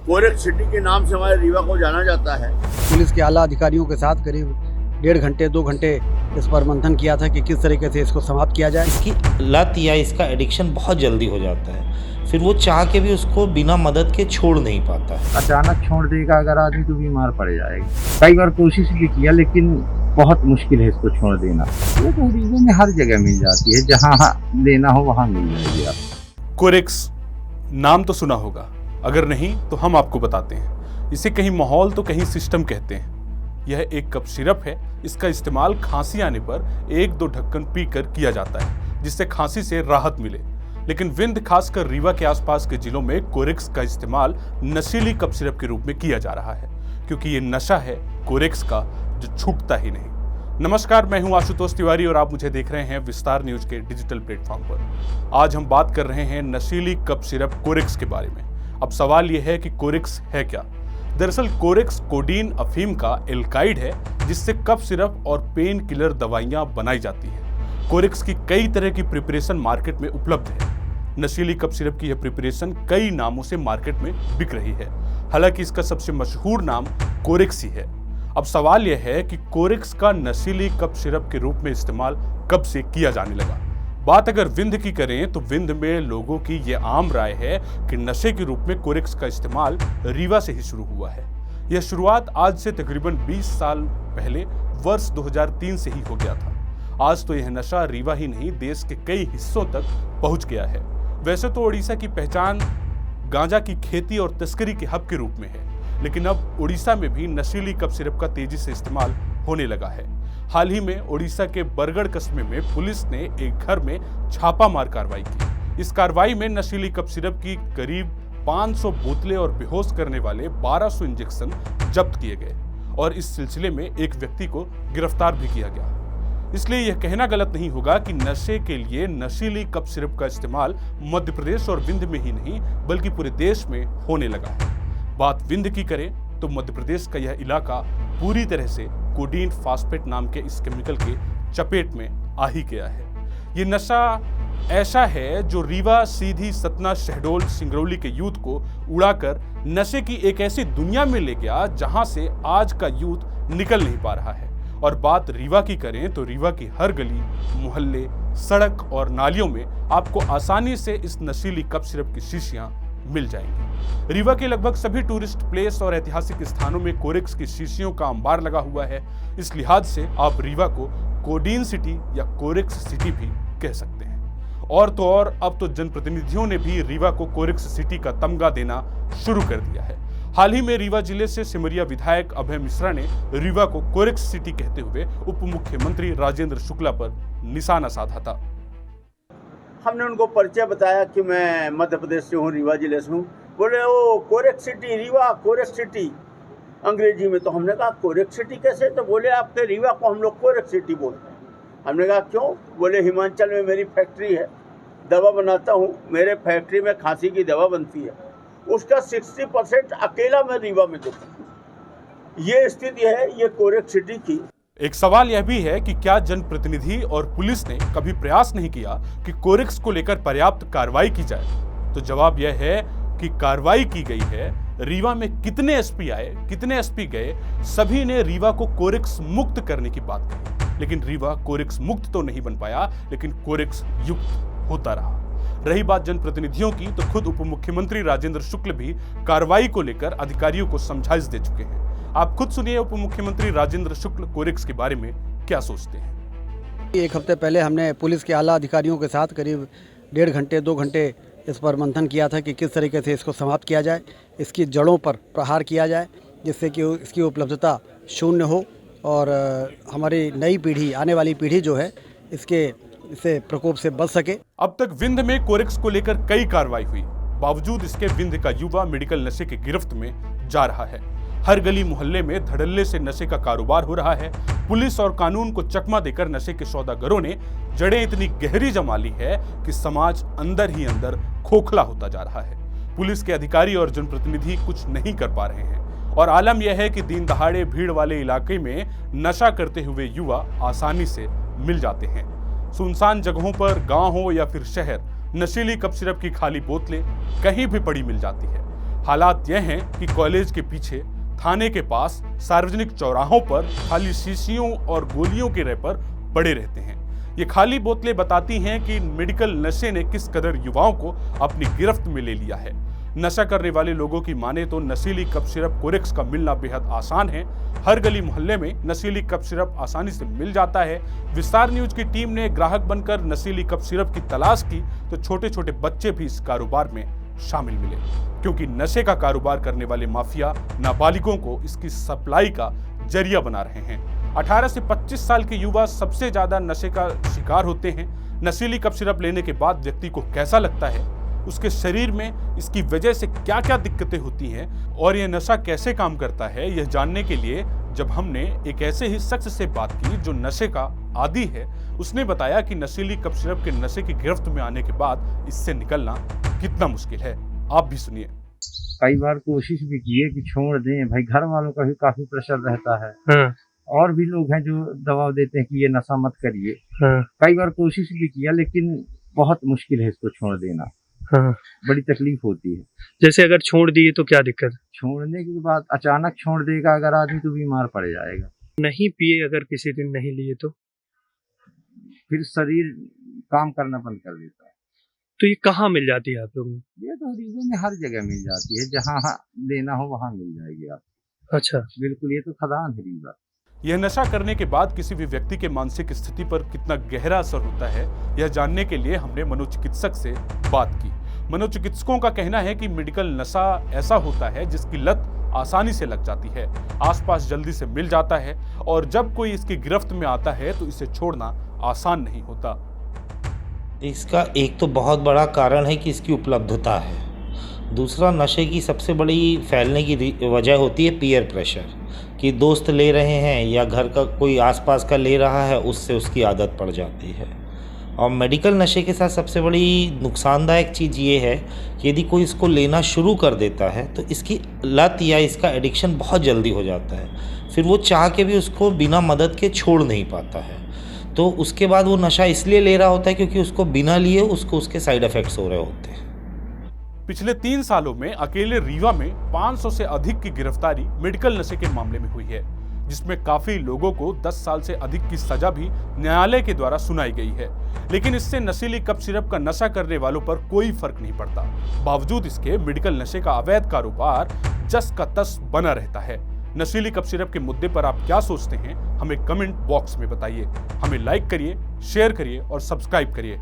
Corex city के नाम से हमारे रीवा को जाना जाता है। पुलिस के आला अधिकारियों के साथ करीब 1.5 घंटे 2 घंटे इस पर मंथन किया था कि किस तरीके से इसको समाप्त किया जाए। इसकी लत या इसका एडिक्शन बहुत जल्दी हो जाता है, फिर वो चाह के भी उसको बिना मदद के छोड़ नहीं पाता है। अचानक छोड़ देगा अगर आदमी तो बीमार पड़ जाएगा। कई बार कोशिश भी किया लेकिन बहुत मुश्किल है इसको छोड़ देना। ये तो रीवा में हर जगह मिल जाती है, जहाँ लेना हो वहाँ मिल जाएगी आप। कोरेक्स नाम तो सुना होगा, अगर नहीं तो हम आपको बताते हैं। इसे कहीं माहौल तो कहीं सिस्टम कहते हैं। यह एक कप सिरप है। इसका इस्तेमाल खांसी आने पर 1-2 ढक्कन पीकर किया जाता है, जिससे खांसी से राहत मिले। लेकिन विंध्य खासकर रीवा के आसपास के जिलों में कोरेक्स का इस्तेमाल नशीली कप सिरप के रूप में किया जा रहा है, क्योंकि ये नशा है कोरेक्स का जो छूटता ही नहीं। नमस्कार, मैं हूं आशुतोष तिवारी और आप मुझे देख रहे हैं विस्तार न्यूज के डिजिटल प्लेटफॉर्म पर। आज हम बात कर रहे हैं नशीली कप सिरप कोरेक्स के बारे में। अब सवाल यह है कि कोरेक्स है क्या? दरअसल कोरेक्स कोडीन अफीम का एल्काइड है, जिससे कफ सिरप और पेन किलर दवाइयां बनाई जाती हैं। कोरेक्स की कई तरह की प्रिपरेशन मार्केट में उपलब्ध है। नशीली कफ सिरप की यह प्रिपरेशन कई नामों से मार्केट में बिक रही है। हालांकि इसका सबसे मशहूर नाम कोरेक्स ही है। अब सवाल यह है कि कोरेक्स का नशीली कफ सिरप के रूप में इस्तेमाल कब से किया जाने लगा। बात अगर विंध्य की करें तो विंध्य में लोगों की ये आम राय है कि नशे के रूप में कोरेक्स का इस्तेमाल रीवा से ही शुरू हुआ है। यह शुरुआत आज से तकरीबन 20 साल पहले वर्ष 2003 से ही हो गया था। आज तो यह नशा रीवा ही नहीं देश के कई हिस्सों तक पहुंच गया है। वैसे तो उड़ीसा की पहचान गांजा की खेती और तस्करी के हब के रूप में है, लेकिन अब उड़ीसा में भी नशीली कप सिरप का तेजी से इस्तेमाल होने लगा है। हाल ही में उड़ीसा के बरगढ़ कस्बे में पुलिस ने एक घर में छापामार कार्रवाई की। इस कार्रवाई में नशीली कप सिरप की करीब 500 बोतलें और बेहोश करने वाले 1200 इंजेक्शन जब्त किए गए और इस सिलसिले में एक व्यक्ति को गिरफ्तार भी किया गया। इसलिए यह कहना गलत नहीं होगा कि नशे के लिए नशीली कप सिरप का इस्तेमाल मध्य प्रदेश और विंध्य में ही नहीं बल्कि पूरे देश में होने लगा है। बात विंध्य की करें तो मध्य प्रदेश का यह इलाका पूरी तरह से कोडीन फास्फेट नाम के इस केमिकल के चपेट में आ ही गया है। ये नशा ऐसा है जो रीवा, सीधी, सतना, शहडोल, सिंगरौली के यूथ को उड़ाकर नशे की एक ऐसी दुनिया में ले गया जहां से आज का यूथ निकल नहीं पा रहा है। और बात रीवा की करें तो रीवा की हर गली, मोहल्ले, सड़क और नालियों में आपको आसानी से इस नशीली कप सिरप की शीशियां मिल जाएंगी। रीवा के लगभग सभी टूरिस्ट प्लेस और ऐतिहासिक स्थानों में कोरेक्स की शीशियों का अंबार लगा हुआ है। इस लिहाज से आप रीवा को कोडीन सिटी या कोरेक्स सिटी भी कह सकते हैं। और तो और अब तो जनप्रतिनिधियों ने भी रीवा को कोरेक्स सिटी का तमगा देना शुरू कर दिया है। हाल ही में रीवा जिले से सिमरिया विधायक अभय मिश्रा ने रीवा को कोरेक्स सिटी कहते हुए उप मुख्यमंत्री राजेंद्र शुक्ला पर निशाना साधा था। हमने उनको परिचय बताया कि मैं मध्य प्रदेश से हूँ, रीवा जिले से हूँ। बोले ओ कोरेक्स सिटी, रीवा कोरेक्स सिटी अंग्रेजी में। तो हमने कहा कोरेक्स सिटी कैसे? तो बोले आपके रीवा को हम लोग कोरेक्स सिटी बोलते हैं। हमने कहा क्यों? बोले हिमाचल में मेरी फैक्ट्री है, दवा बनाता हूँ, मेरे फैक्ट्री में खांसी की दवा बनती है, उसका 60% अकेला मैं रीवा में देता हूँ। ये स्थिति है ये कोरेक्स सिटी की। एक सवाल यह भी है कि क्या जनप्रतिनिधि और पुलिस ने कभी प्रयास नहीं किया कि कोरेक्स को लेकर पर्याप्त कार्रवाई की जाए? तो जवाब यह है कि कार्रवाई की गई है। रीवा में कितने एसपी आए, कितने एसपी गए, सभी ने रीवा को कोरेक्स मुक्त करने की बात कही, लेकिन रीवा कोरेक्स मुक्त तो नहीं बन पाया, लेकिन कोरेक्स युक्त होता रहा। रही बात जनप्रतिनिधियों की, तो खुद उप मुख्यमंत्री राजेंद्र शुक्ल भी कार्रवाई को लेकर अधिकारियों को समझाइश दे चुके हैं। आप खुद सुनिए उप मुख्यमंत्री राजेंद्र शुक्ल कोरेक्स के बारे में क्या सोचते हैं। एक हफ्ते पहले हमने पुलिस के आला अधिकारियों के साथ करीब 1.5 घंटे 2 घंटे इस पर मंथन किया था कि किस तरीके से इसको समाप्त किया जाए, इसकी जड़ों पर प्रहार किया जाए, जिससे कि इसकी उपलब्धता शून्य हो और हमारी नई पीढ़ी, आने वाली पीढ़ी जो है इससे प्रकोप से बच सके। अब तक विंध्य में कोरेक्स को लेकर कई कार्रवाई हुई, बावजूद इसके विंध्य का युवा मेडिकल नशे की गिरफ्त में जा रहा है। हर गली मोहल्ले में धड़ल्ले से नशे का कारोबार हो रहा है। पुलिस और कानून को चकमा देकर नशे के सौदागरों ने जड़ें इतनी गहरी जमा ली है कि समाज अंदर ही अंदर खोखला होता जा रहा है। पुलिस के अधिकारी और जनप्रतिनिधि कुछ नहीं कर पा रहे हैं और आलम यह है कि दिन दहाड़े भीड़ वाले इलाके में नशा करते हुए युवा आसानी से मिल जाते हैं। सुनसान जगहों पर, गांव हो या फिर शहर, नशीली कप सिरप की खाली बोतलें कहीं भी पड़ी मिल जाती है। हालात यह हैं कि कॉलेज के पीछे थाने के पास सार्वजनिक चौराहों पर खाली शीशियों और गोलियों के रैपर पड़े रहते हैं। ये खाली बोतलें बताती हैं कि मेडिकल नशे ने किस कदर युवाओं को अपनी गिरफ्त में ले लिया है। नशा करने वाले लोगों की माने तो नशीली कफ सिरप कोरेक्स का मिलना बेहद आसान है। हर गली मोहल्ले में नशीली कफ सिरप आसानी से मिल जाता है। विस्तार न्यूज की टीम ने ग्राहक बनकर नशीली कफ सिरप की तलाश की तो छोटे छोटे बच्चे भी इस कारोबार में शामिल मिले, क्योंकि नशे का कारोबार करने वाले माफिया नाबालिगों को इसकी सप्लाई का जरिया बना रहे हैं। 18 से 25 साल के युवा सबसे ज्यादा नशे का शिकार होते हैं। नशीली कफ सिरप लेने के बाद व्यक्ति को कैसा लगता है, उसके शरीर में इसकी वजह से क्या क्या दिक्कतें होती हैं और यह नशा कैसे काम करता है, यह जानने के लिए जब हमने एक ऐसे ही शख्स से बात की जो नशे का आदी है, उसने बताया कि नशीली कफ सिरप के नशे की गिरफ्त में आने के बाद इससे निकलना कितना मुश्किल है। आप भी सुनिए। कई बार कोशिश भी की है कि छोड़ दें, भाई घर वालों का भी काफी प्रेशर रहता है। और भी लोग हैं जो दबाव देते हैं कि ये नशा मत करिए। कई बार कोशिश भी किया, लेकिन बहुत मुश्किल है इसको छोड़ देना। बड़ी तकलीफ होती है। जैसे अगर छोड़ दिए तो क्या दिक्कत? छोड़ने के बाद अचानक छोड़ देगा अगर आदमी तो बीमार पड़ जाएगा। नहीं पिए अगर किसी दिन नहीं लिए तो फिर शरीर काम करना बंद कर देता है। तो ये कहाँ मिल जाती है आप लोगों को? ये तो हरीजों में हर जगह मिल जाती है, जहाँ लेना हो वहाँ मिल जाएगी आप। अच्छा, बिल्कुल, ये तो खदान है रीवा। यह नशा करने के बाद किसी भी व्यक्ति के मानसिक स्थिति पर कितना गहरा असर होता है, यह जानने के लिए हमने मनोचिकित्सक से बात की। मनोचिकित्सकों का कहना है कि मेडिकल नशा ऐसा होता है जिसकी लत आसानी से लग जाती है, आसपास जल्दी से मिल जाता है और जब कोई इसकी गिरफ्त में आता है तो इसे छोड़ना आसान नहीं होता। इसका एक तो बहुत बड़ा कारण है कि इसकी उपलब्धता है। दूसरा, नशे की सबसे बड़ी फैलने की वजह होती है पीयर प्रेशर, कि दोस्त ले रहे हैं या घर का कोई आसपास का ले रहा है, उससे उसकी आदत पड़ जाती है। और मेडिकल नशे के साथ सबसे बड़ी नुकसानदायक चीज़ ये है कि यदि कोई इसको लेना शुरू कर देता है तो इसकी लत या इसका एडिक्शन बहुत जल्दी हो जाता है। फिर वो चाह के भी उसको बिना मदद के छोड़ नहीं पाता है। तो उसके बाद वो नशा इसलिए ले रहा होता है क्योंकि उसको बिना लिए उसको उसके साइड इफ़ेक्ट्स हो रहे होते हैं। पिछले 3 सालों में अकेले रीवा में 500 से अधिक की गिरफ्तारी मेडिकल नशे के मामले में हुई है, जिसमें काफी लोगों को 10 साल से अधिक की सजा भी न्यायालय के द्वारा सुनाई गई है। लेकिन इससे नशीली कफ सिरप का नशा करने वालों पर कोई फर्क नहीं पड़ता। बावजूद इसके मेडिकल नशे का अवैध कारोबार जस का तस बना रहता है। नशीली कफ सिरप के मुद्दे पर आप क्या सोचते हैं, हमें कमेंट बॉक्स में बताइए। हमें लाइक करिए, शेयर करिए और सब्सक्राइब करिए।